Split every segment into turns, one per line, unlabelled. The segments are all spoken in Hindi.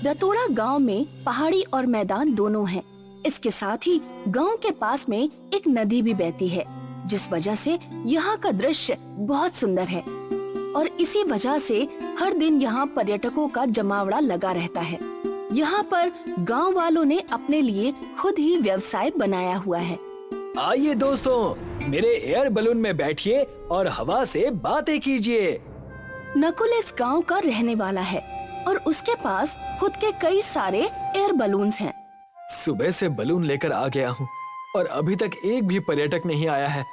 रतोड़ा गांव में पहाड़ी और मैदान दोनों हैं। इसके साथ ही गांव के पास में एक नदी भी बहती है, जिस वजह से यहाँ का दृश्य बहुत सुंदर है। और इसी वजह से हर दिन यहाँ पर्यटकों का जमावड़ा लगा रहता है। यहाँ पर गांव वालों ने अपने लिए खुद ही व्यवसाय बनाया हुआ है।
आइए दोस्तों, मेरे एयर बलून में बैठिए और हवा से बातें कीजिए।
नकुल इस गांव का रहने वाला है और उसके पास खुद के कई सारे एयर बलून्स हैं।
सुबह से बलून लेकर आ गया हूँ और अभी तक एक भी पर्यटक नहीं आया है।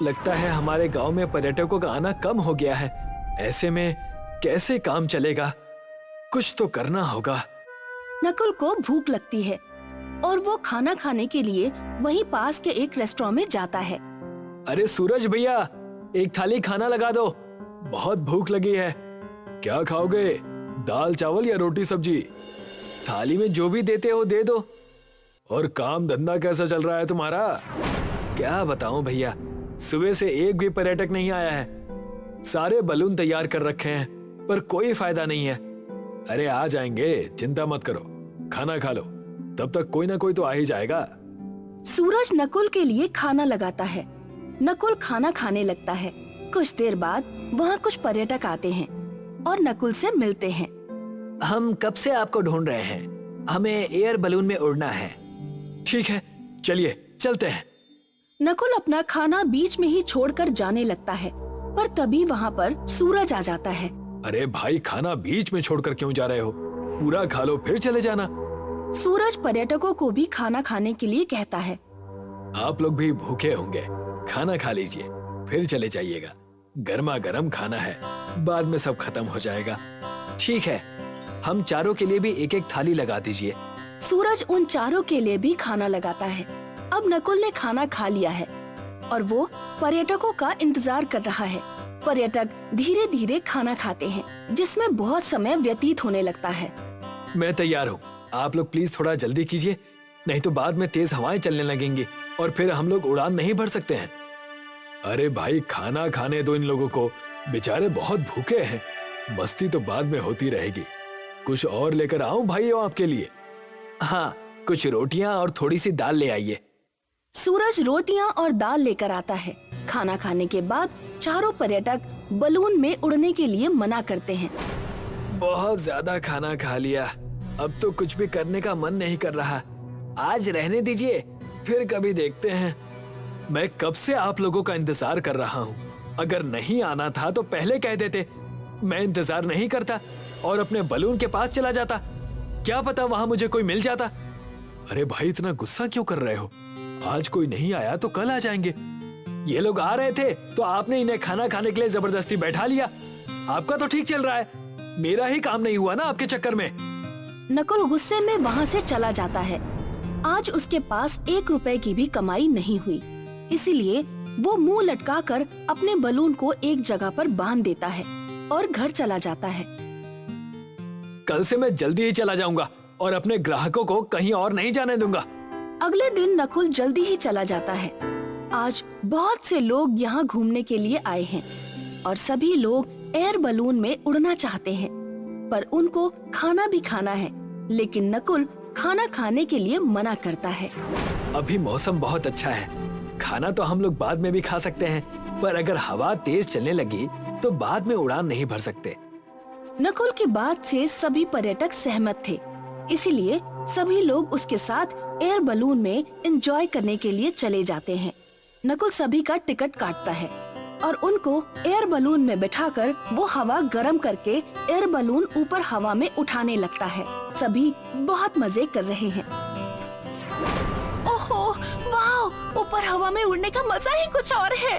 लगता है हमारे गांव में पर्यटकों का आना कम हो गया है। ऐसे में कैसे काम चलेगा? कुछ तो करना होगा।
नकुल को भूख लगती है और वो खाना खाने के लिए वहीं पास के एक रेस्टोरेंट में जाता है।
अरे सूरज भैया, एक थाली खाना लगा दो, बहुत भूख लगी है। क्या खाओगे, दाल चावल या रोटी सब्जी? थाली में जो भी देते हो दे दो। और काम धंधा कैसा चल रहा है तुम्हारा? क्या बताऊं भैया, सुबह से एक भी पर्यटक नहीं आया है। सारे बलून तैयार कर रखे हैं पर कोई फायदा नहीं है। अरे आ जाएंगे, चिंता मत करो, खाना खा लो, तब तक कोई ना कोई तो आ ही जाएगा।
सूरज नकुल के लिए खाना लगाता है। नकुल खाना खाने लगता है। कुछ देर बाद वहाँ कुछ पर्यटक आते हैं और नकुल से मिलते हैं।
हम कब से आपको ढूंढ रहे हैं, हमें एयर बलून में उड़ना है। ठीक है, चलिए चलते हैं।
नकुल अपना खाना बीच में ही छोड़कर जाने लगता है, पर तभी वहाँ पर सूरज आ जाता है।
अरे भाई, खाना बीच में छोड़कर क्यों जा रहे हो? पूरा खा लो फिर चले जाना।
सूरज पर्यटकों को भी खाना खाने के लिए कहता है।
आप लोग भी भूखे होंगे, खाना खा लीजिए फिर चले जाइएगा। गर्मा गर्म खाना है, बाद में सब खत्म हो जाएगा। ठीक है, हम चारों के लिए भी एक एक थाली लगा दीजिए।
सूरज उन चारों के लिए भी खाना लगाता है। अब नकुल ने खाना खा लिया है और वो पर्यटकों का इंतजार कर रहा है। पर्यटक धीरे धीरे खाना खाते हैं, जिसमें बहुत समय व्यतीत होने लगता है।
मैं तैयार हूँ, आप लोग प्लीज थोड़ा जल्दी कीजिए, नहीं तो बाद में तेज हवाएं चलने लगेंगी और फिर हम लोग उड़ान नहीं भर सकते हैं। अरे भाई, खाना खाने दो इन लोगों को, बेचारे बहुत भूखे हैं। मस्ती तो बाद में होती रहेगी। कुछ और लेकर आऊं भाइयों आपके लिए? हाँ, कुछ रोटियां और थोड़ी सी दाल ले आइए।
सूरज रोटियां और दाल लेकर आता है। खाना खाने के बाद चारों पर्यटक बलून में उड़ने के लिए मना करते हैं।
बहुत ज्यादा खाना खा लिया, अब तो कुछ भी करने का मन नहीं कर रहा। आज रहने दीजिए, फिर कभी देखते हैं। मैं कब से आप लोगों का इंतजार कर रहा हूँ। अगर नहीं आना था तो पहले कह देते, मैं इंतजार नहीं करता और अपने बलून के पास चला जाता। क्या पता वहां मुझे कोई मिल जाता। अरे भाई, इतना गुस्सा क्यों कर रहे हो? आज कोई नहीं आया तो कल आ जाएंगे। ये लोग आ रहे थे तो आपने इन्हें खाना खाने के लिए जबरदस्ती बैठा लिया। आपका तो ठीक चल रहा है, मेरा ही काम नहीं हुआ ना आपके चक्कर में।
नकुल गुस्से में वहाँ से चला जाता है। आज उसके पास 1 रुपए की भी कमाई नहीं हुई, इसीलिए वो मुंह लटकाकर अपने बलून को एक जगह पर बांध देता है और घर चला जाता है।
कल से मैं जल्दी ही चला जाऊंगा और अपने ग्राहकों को कहीं और नहीं जाने दूंगा।
अगले दिन नकुल जल्दी ही चला जाता है। आज बहुत से लोग यहाँ घूमने के लिए आए हैं और सभी लोग एयर बलून में उड़ना चाहते हैं, पर उनको खाना भी खाना है, लेकिन नकुल खाना खाने के लिए मना करता है।
अभी मौसम बहुत अच्छा है, खाना तो हम लोग बाद में भी खा सकते हैं, पर अगर हवा तेज चलने लगी तो बाद में उड़ान नहीं भर सकते।
नकुल की बात से सभी पर्यटक सहमत थे, इसीलिए सभी लोग उसके साथ एयर बलून में एंजॉय करने के लिए चले जाते हैं। नकुल सभी का टिकट काटता है और उनको एयर बलून में बिठाकर वो हवा गर्म करके एयर बलून ऊपर हवा में उठाने लगता है। सभी बहुत मजे कर रहे हैं। ओहो, वाह, ऊपर हवा में उड़ने का मजा ही कुछ और है।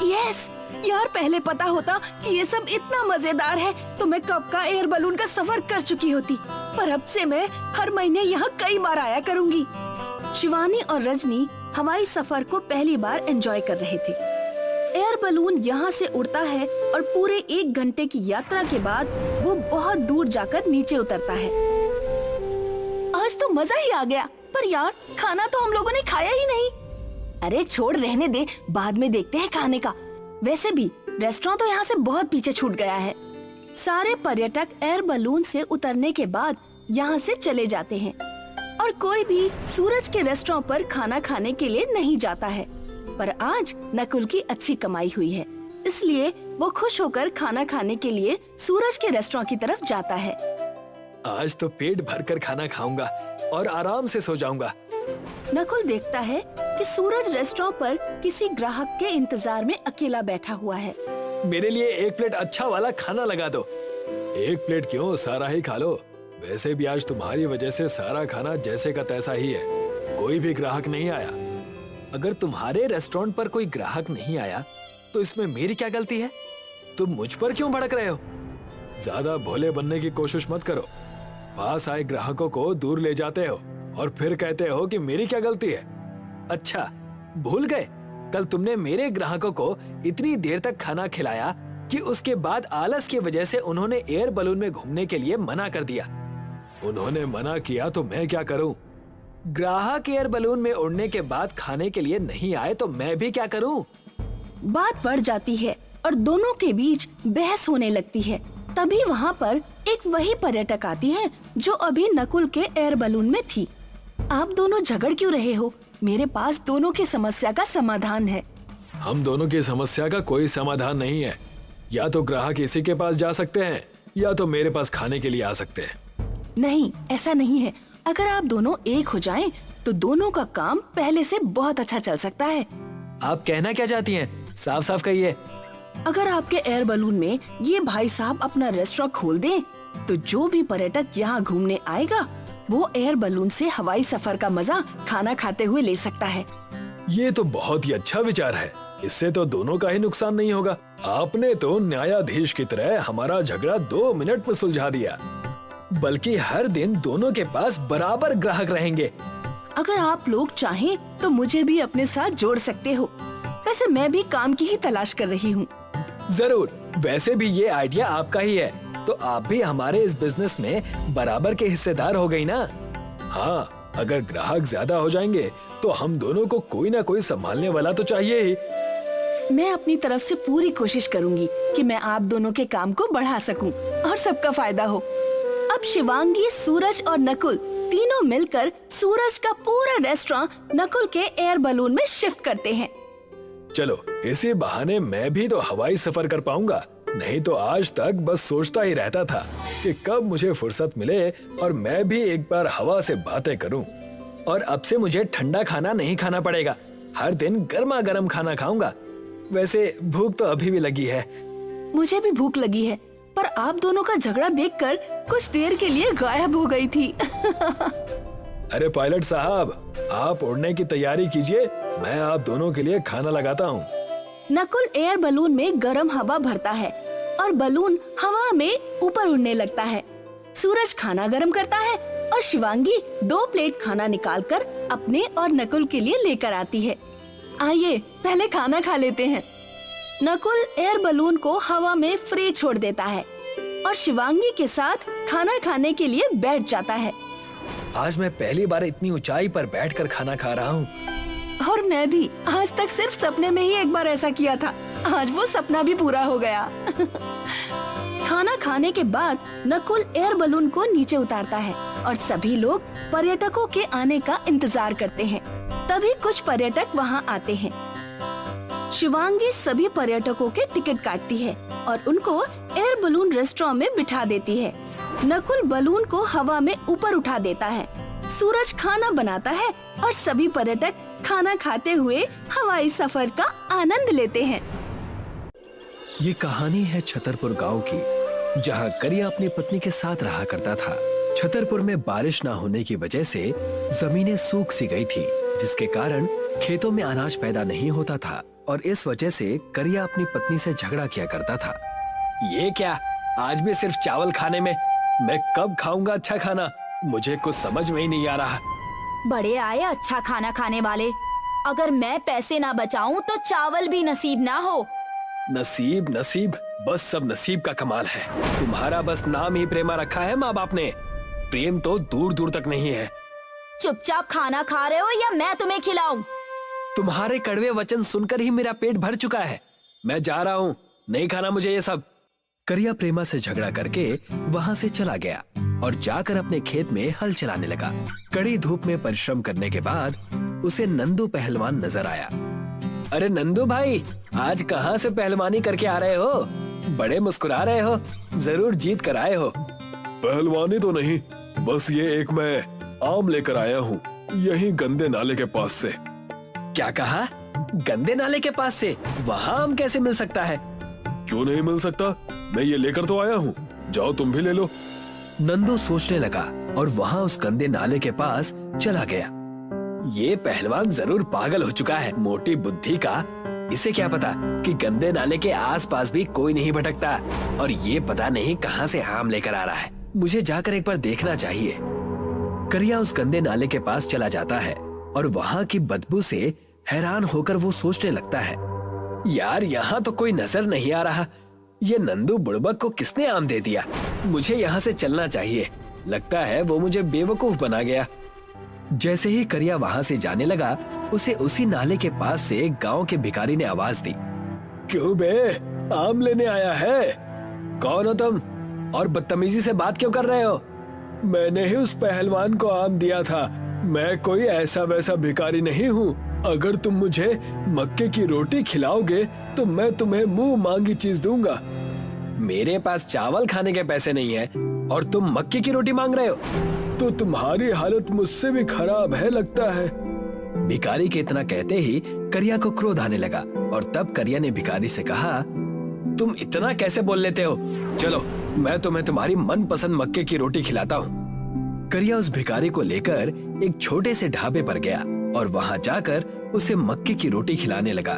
यस यार, पहले पता होता कि ये सब इतना मजेदार है तो मैं कब का एयर बलून का सफर कर चुकी होती, पर अब से मैं हर महीने यहाँ कई बार आया करूँगी। शिवानी और रजनी हवाई सफर को पहली बार एंजॉय कर रहे थे। एयर बलून यहाँ से उड़ता है और पूरे 1 घंटे की यात्रा के बाद वो बहुत दूर जाकर नीचे उतरता है। आज तो मजा ही आ गया, पर यार खाना तो हम लोगों ने खाया ही नहीं। अरे छोड़, रहने दे, बाद में देखते हैं खाने का। वैसे भी रेस्टोरेंट तो यहाँ से बहुत पीछे छूट गया है। सारे पर्यटक एयर बलून से उतरने के बाद यहाँ से चले जाते हैं और कोई भी सूरज के रेस्टोरेंट पर खाना खाने के लिए नहीं जाता है। पर आज नकुल की अच्छी कमाई हुई है, इसलिए वो खुश होकर खाना खाने के लिए सूरज के रेस्टोरेंट की तरफ जाता है।
आज तो पेट भरकर खाना खाऊंगा और आराम से सो जाऊंगा।
नकुल देखता है कि सूरज रेस्टोरेंट पर किसी ग्राहक के इंतजार में अकेला बैठा हुआ है।
मेरे लिए एक प्लेट अच्छा वाला खाना लगा दो। एक प्लेट क्यों, सारा ही खा लो। वैसे भी आज तुम्हारी वजह से सारा खाना जैसे का तैसा ही है, कोई भी ग्राहक नहीं आया। अगर तुम्हारे रेस्टोरेंट पर कोई ग्राहक नहीं आया तो इसमें मेरी क्या गलती है? तुम मुझ पर क्यों भड़क रहे हो? ज्यादा भोले बनने की कोशिश मत करो। पास आए ग्राहकों को दूर ले जाते हो और फिर कहते हो कि मेरी क्या गलती है। अच्छा, भूल गए कल तुमने मेरे ग्राहकों को इतनी देर तक खाना खिलाया कि उसके बाद आलस की वजह से उन्होंने एयर बलून में घूमने के लिए मना कर दिया। उन्होंने मना किया तो मैं क्या करूं? ग्राहक एयर बलून में उड़ने के बाद खाने के लिए नहीं आए तो मैं भी क्या करूं?
बात बढ़ जाती है और दोनों के बीच बहस होने लगती है। तभी वहाँ पर एक वही पर्यटक आती है जो अभी नकुल के एयर बलून में थी। आप दोनों झगड़ क्यों रहे हो? मेरे पास दोनों की समस्या का समाधान है।
हम दोनों की समस्या का कोई समाधान नहीं है। या तो ग्राहक इसी के पास जा सकते हैं या तो मेरे पास खाने के लिए आ सकते हैं।
नहीं, ऐसा नहीं है। अगर आप दोनों एक हो जाएं, तो दोनों का काम पहले से बहुत अच्छा चल सकता है।
आप कहना क्या चाहती हैं? साफ साफ कहिए।
अगर आपके एयर बलून में ये भाई साहब अपना रेस्टोरेंट खोल दें, तो जो भी पर्यटक यहाँ घूमने आएगा वो एयर बलून से हवाई सफर का मजा खाना खाते हुए ले सकता है।
ये तो बहुत ही अच्छा विचार है। इससे तो दोनों का ही नुकसान नहीं होगा। आपने तो न्यायाधीश की तरह हमारा झगड़ा 2 मिनट में सुलझा दिया। बल्कि हर दिन दोनों के पास बराबर ग्राहक रहेंगे।
अगर आप लोग चाहें तो मुझे भी अपने साथ जोड़ सकते हो। वैसे मैं भी काम की ही तलाश कर रही हूँ।
जरूर, वैसे भी ये आइडिया आपका ही है, तो आप भी हमारे इस बिजनेस में बराबर के हिस्सेदार हो गई ना। हाँ, अगर ग्राहक ज्यादा हो जाएंगे तो हम दोनों को कोई ना कोई संभालने वाला तो चाहिए ही।
मैं अपनी तरफ से पूरी कोशिश करूंगी कि मैं आप दोनों के काम को बढ़ा सकूं और सबका फायदा हो। अब शिवांगी, सूरज और नकुल तीनों मिलकर सूरज का पूरा रेस्टोरेंट नकुल के एयर बलून में शिफ्ट करते हैं।
चलो, इसी बहाने मैं भी तो हवाई सफर कर पाऊंगा। नहीं तो आज तक बस सोचता ही रहता था कि कब मुझे फुर्सत मिले और मैं भी एक बार हवा से बातें करूं। और अब से मुझे ठंडा खाना नहीं खाना पड़ेगा। हर दिन गर्मा गर्म खाना खाऊंगा। वैसे भूख तो अभी भी लगी है।
मुझे भी भूख लगी है, पर आप दोनों का झगड़ा देखकर कुछ देर के लिए गायब हो गई थी।
अरे पायलट साहब, आप उड़ने की तैयारी कीजिए, मैं आप दोनों के लिए खाना लगाता हूँ।
नकुल एयर बलून में गर्म हवा भरता है और बलून हवा में ऊपर उड़ने लगता है। सूरज खाना गर्म करता है और शिवांगी 2 प्लेट खाना निकालकर अपने और नकुल के लिए लेकर आती है। आइए पहले खाना खा लेते हैं। नकुल एयर बलून को हवा में फ्री छोड़ देता है और शिवांगी के साथ खाना खाने के लिए बैठ जाता है।
आज मैं पहली बार इतनी ऊंचाई पर बैठकर खाना खा रहा हूँ।
और मैं भी आज तक सिर्फ सपने में ही एक बार ऐसा किया था। आज वो सपना भी पूरा हो गया। खाना खाने के बाद नकुल एयर बलून को नीचे उतारता है और सभी लोग पर्यटकों के आने का इंतजार करते हैं। तभी कुछ पर्यटक वहाँ आते हैं। शिवांगी सभी पर्यटकों के टिकट काटती है और उनको एयर बलून रेस्टोरेंट में बिठा देती है। नकुल बलून को हवा में ऊपर उठा देता है। सूरज खाना बनाता है और सभी पर्यटक खाना खाते हुए हवाई सफर का आनंद लेते हैं।
ये कहानी है छतरपुर गांव की, जहां करिया अपनी पत्नी के साथ रहा करता था। छतरपुर में बारिश न होने की वजह से जमीनें सूख सी गई थी, जिसके कारण खेतों में अनाज पैदा नहीं होता था और इस वजह से करिया अपनी पत्नी से झगड़ा किया करता था। ये क्या, आज भी सिर्फ चावल खाने में? मैं कब खाऊंगा अच्छा खाना? मुझे कुछ समझ में ही नहीं आ रहा।
बड़े आए अच्छा खाना खाने वाले। अगर मैं पैसे ना बचाऊं तो चावल भी नसीब ना हो।
नसीब नसीब, बस सब नसीब का कमाल है। तुम्हारा बस नाम ही प्रेमा रखा है माँ बाप ने। प्रेम तो दूर दूर तक नहीं है।
चुपचाप खाना खा रहे हो या मैं तुम्हें खिलाऊं?
तुम्हारे कड़वे वचन सुनकर ही मेरा पेट भर चुका है। मैं जा रहा हूँ, नहीं खाना मुझे ये सब। करिया प्रेमा से झगड़ा करके वहाँ से चला गया और जाकर अपने खेत में हल चलाने लगा। कड़ी धूप में परिश्रम करने के बाद उसे नंदू पहलवान नजर आया। अरे नंदू भाई, आज कहाँ से पहलवानी करके आ रहे हो? बड़े मुस्कुरा रहे हो, जरूर जीत कर आए हो।
पहलवानी तो नहीं, बस ये एक मैं आम लेकर आया हूँ, यहीं गंदे नाले के पास से।
क्या कहा? गंदे नाले के पास से? वहाँ आम कैसे मिल सकता है?
क्यों नहीं मिल सकता, मैं ये लेकर तो आया हूँ, जाओ तुम भी ले लो।
नंदू सोचने लगा और वहाँ उस गंदे नाले के पास चला गया। ये पहलवान जरूर पागल हो चुका है, मोटी बुद्धि का। इसे क्या पता कि गंदे नाले के आसपास भी कोई नहीं भटकता और ये पता नहीं कहाँ से आम लेकर आ रहा है। मुझे जाकर एक बार देखना चाहिए। करिया उस गंदे नाले के पास चला जाता है और वहाँ की बदबू से हैरान होकर वो सोचने लगता है, यार यहाँ तो कोई नजर नहीं आ रहा। ये नंदू बुड़बक को किसने आम दे दिया? मुझे यहाँ से चलना चाहिए। लगता है वो मुझे बेवकूफ बना गया। जैसे ही करिया वहाँ से जाने लगा, उसे उसी नाले के पास से गांव के भिखारी ने आवाज दी।
क्यों बे, आम लेने आया है?
कौन हो तुम और बदतमीजी से बात क्यों कर रहे हो?
मैंने ही उस पहलवान को आम दिया था, मैं कोई ऐसा वैसा भिखारी नहीं हूँ। अगर तुम मुझे मक्के की रोटी खिलाओगे तो मैं तुम्हें मुंह मांगी चीज दूंगा।
मेरे पास चावल खाने के पैसे नहीं है और तुम मक्के की रोटी मांग रहे हो?
तो तुम्हारी हालत मुझसे भी खराब है लगता है।
भिखारी के इतना कहते ही करिया को क्रोध आने लगा और तब करिया ने भिखारी से कहा, तुम इतना कैसे बोल लेते हो? चलो मैं तुम्हें तुम्हारी मनपसंद मक्के की रोटी खिलाता हूँ। करिया उस भिखारी को लेकर एक छोटे से ढाबे पर गया और वहाँ जाकर उसे मक्के की रोटी खिलाने लगा।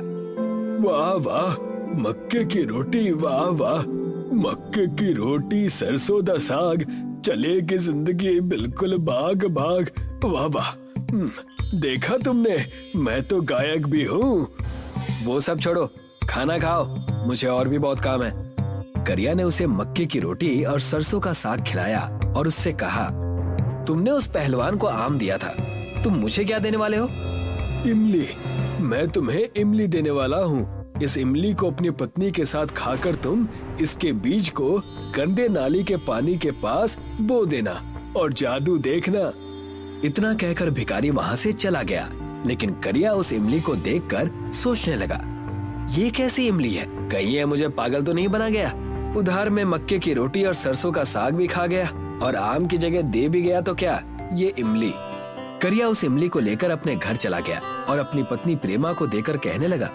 वाह वाह, मक्के की रोटी, वाह वाह, मक्के की रोटी, सरसों दा साग, चलेगी जिंदगी बिल्कुल भाग भाग। वाह वाह, देखा तुमने, मैं तो गायक भी हूँ।
वो सब छोड़ो, खाना खाओ, मुझे और भी बहुत काम है। करिया ने उसे मक्के की रोटी और सरसों का साग खिलाया और उससे कहा, तुमने उस पहलवान को आम दिया था, तुम मुझे क्या देने वाले हो?
इमली, मैं तुम्हें इमली देने वाला हूँ। इस इमली को अपनी पत्नी के साथ खाकर तुम इसके बीज को गंदे नाली के पानी के पास बो देना और जादू देखना।
इतना कहकर भिखारी वहाँ से चला गया, लेकिन करिया उस इमली को देखकर सोचने लगा, ये कैसी इमली है? कहीं ये मुझे पागल तो नहीं बना गया? उधार में मक्के की रोटी और सरसों का साग भी खा गया और आम की जगह दे भी गया तो क्या ये इमली? करिया उस इमली को लेकर अपने घर चला गया और अपनी पत्नी प्रेमा को देकर कहने लगा,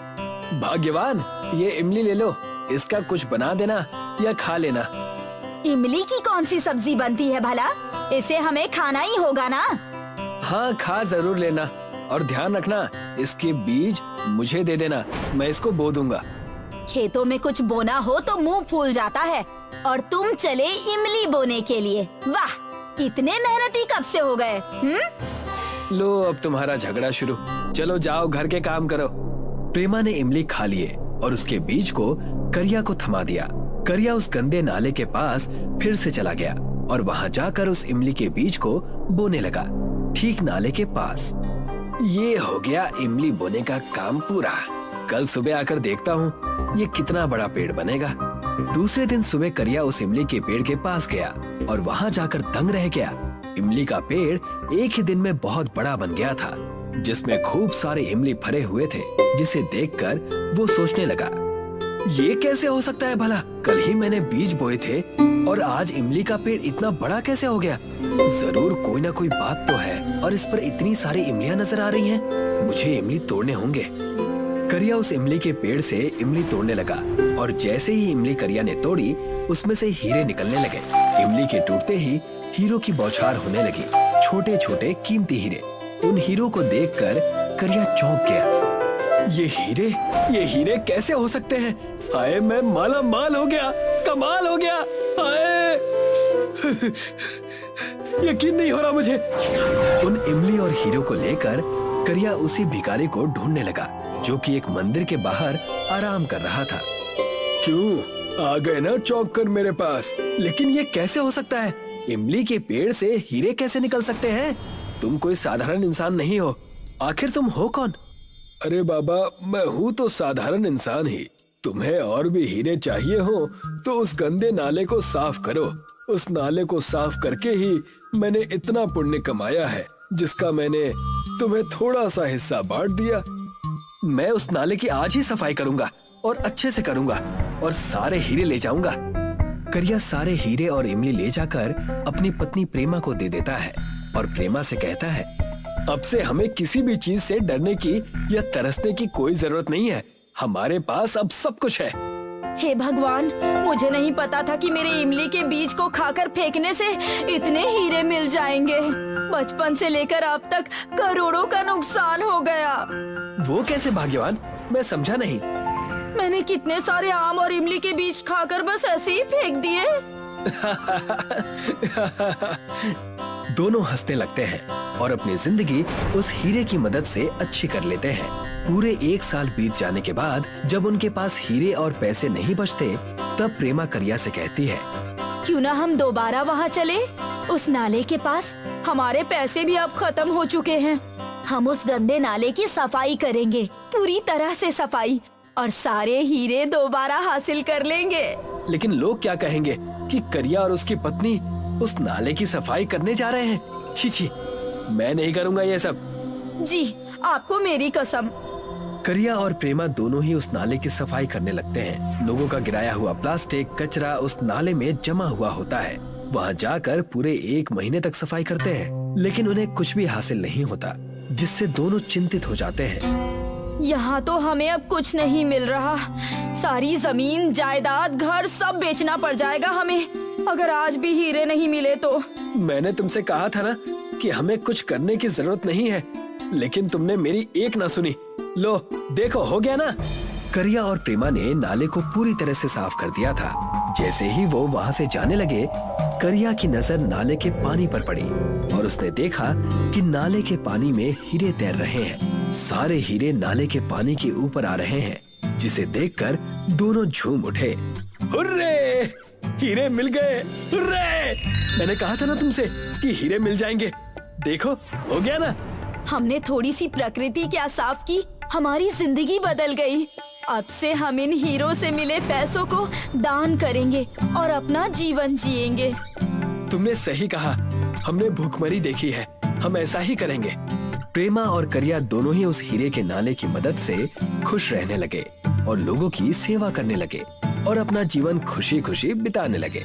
भाग्यवान, ये इमली ले लो, इसका कुछ बना देना या खा लेना।
इमली की कौन सी सब्जी बनती है भला? इसे हमें खाना ही होगा ना?
हाँ, खा जरूर लेना और ध्यान रखना, इसके बीज मुझे दे देना, मैं इसको बो दूंगा।
खेतों में कुछ बोना हो तो मुंह फूल जाता है और तुम चले इमली बोने के लिए। वाह, इतने मेहनती कब से हो गए?
लो, अब तुम्हारा झगड़ा शुरू। चलो जाओ, घर के काम करो। प्रेमा ने इमली खा लिए और उसके बीज को करिया को थमा दिया। करिया उस गंदे नाले के पास फिर से चला गया और वहाँ जाकर उस इमली के बीज को बोने लगा, ठीक नाले के पास। ये हो गया इमली बोने का काम पूरा। कल सुबह आकर देखता हूँ ये कितना बड़ा पेड़ बनेगा। दूसरे दिन सुबह करिया उस इमली के पेड़ के पास गया और वहाँ जाकर दंग रह गया। इमली का पेड़ एक ही दिन में बहुत बड़ा बन गया था, जिसमें खूब सारे इमली फरे हुए थे, जिसे देखकर वो सोचने लगा, ये कैसे हो सकता है भला? कल ही मैंने बीज बोए थे और आज इमली का पेड़ इतना बड़ा कैसे हो गया? जरूर कोई ना कोई बात तो है और इस पर इतनी सारी इमलियां नजर आ रही हैं। मुझे इमली तोड़ने होंगे। करिया उस इमली के पेड़ से इमली तोड़ने लगा और जैसे ही इमली करिया ने तोड़ी, उसमें से हीरे निकलने लगे। इमली के टूटते ही हीरो की बौछार होने लगी, छोटे छोटे कीमती हीरे। उन हीरो को देखकर करिया चौंक गया। ये हीरे कैसे हो सकते हैं? हाय, मैं माला माल हो गया, कमाल हो गया। हाय यकीन नहीं हो रहा मुझे। उन इमली और हीरो को लेकर करिया उसी भिखारी को ढूंढने लगा, जो कि एक मंदिर के बाहर आराम कर रहा था।
क्यों आ गए ना चौंक कर मेरे पास?
लेकिन ये कैसे हो सकता है? इमली के पेड़ से हीरे कैसे निकल सकते हैं? तुम कोई साधारण इंसान नहीं हो, आखिर तुम हो कौन?
अरे बाबा, मैं हूँ तो साधारण इंसान ही। तुम्हें और भी हीरे चाहिए हो तो उस गंदे नाले को साफ करो। उस नाले को साफ करके ही मैंने इतना पुण्य कमाया है, जिसका मैंने तुम्हें थोड़ा सा हिस्सा बांट दिया।
मैं उस नाले की आज ही सफाई करूंगा और अच्छे से करूंगा और सारे हीरे ले जाऊंगा। करिया सारे हीरे और इमली ले जाकर अपनी पत्नी प्रेमा को दे देता है और प्रेमा से कहता है, अब से हमें किसी भी चीज से डरने की या तरसने की कोई जरूरत नहीं है। हमारे पास अब सब कुछ है।
हे भगवान, मुझे नहीं पता था कि मेरे इमली के बीज को खाकर फेंकने से इतने हीरे मिल जाएंगे। बचपन से लेकर अब तक करोड़ों का नुकसान हो गया।
वो कैसे भाग्यवान? मैं समझा नहीं।
मैंने कितने सारे आम और इमली के बीज खाकर बस ऐसे ही फेंक दिए।
दोनों हंसने लगते हैं और अपनी जिंदगी उस हीरे की मदद से अच्छी कर लेते हैं। पूरे 1 साल बीत जाने के बाद जब उनके पास हीरे और पैसे नहीं बचते, तब प्रेमा करिया से कहती है,
क्यों ना हम दोबारा वहाँ चले, उस नाले के पास। हमारे पैसे भी अब खत्म हो चुके हैं। हम उस गंदे नाले की सफाई करेंगे, पूरी तरह से सफाई, और सारे हीरे दोबारा हासिल कर लेंगे।
लेकिन लोग क्या कहेंगे कि करिया और उसकी पत्नी उस नाले की सफाई करने जा रहे हैं। छी छी, मैं नहीं करूंगा ये सब।
जी, आपको मेरी कसम।
करिया और प्रेमा दोनों ही उस नाले की सफाई करने लगते हैं। लोगों का गिराया हुआ प्लास्टिक कचरा उस नाले में जमा हुआ होता है। वहाँ जाकर पूरे 1 महीने तक सफाई करते हैं, लेकिन उन्हें कुछ भी हासिल नहीं होता, जिससे दोनों चिंतित हो जाते हैं।
यहाँ तो हमें अब कुछ नहीं मिल रहा। सारी जमीन, जायदाद, घर सब बेचना पड़ जाएगा हमें, अगर आज भी हीरे नहीं मिले तो।
मैंने तुमसे कहा था ना कि हमें कुछ करने की जरूरत नहीं है, लेकिन तुमने मेरी एक ना सुनी। लो देखो, हो गया ना। करिया और प्रेमा ने नाले को पूरी तरह से साफ कर दिया था। जैसे ही वो वहाँ से जाने लगे, करिया की नजर नाले के पानी पर पड़ी और उसने देखा कि नाले के पानी में हीरे तैर रहे हैं। सारे हीरे नाले के पानी के ऊपर आ रहे हैं, जिसे देखकर दोनों झूम उठे। हुर्रे! हीरे मिल गए! हुर्रे! मैंने कहा था ना तुमसे कि हीरे मिल जाएंगे। देखो, हो गया ना।
हमने थोड़ी सी प्रकृति क्या साफ की, हमारी जिंदगी बदल गई। अब से हम इन हीरो से मिले पैसों को दान करेंगे और अपना जीवन जिएंगे।
तुमने सही कहा, हमने भूखमरी देखी है, हम ऐसा ही करेंगे। प्रेमा और करिया दोनों ही उस हीरे के नाले की मदद से खुश रहने लगे और लोगों की सेवा करने लगे और अपना जीवन खुशी खुशी बिताने लगे।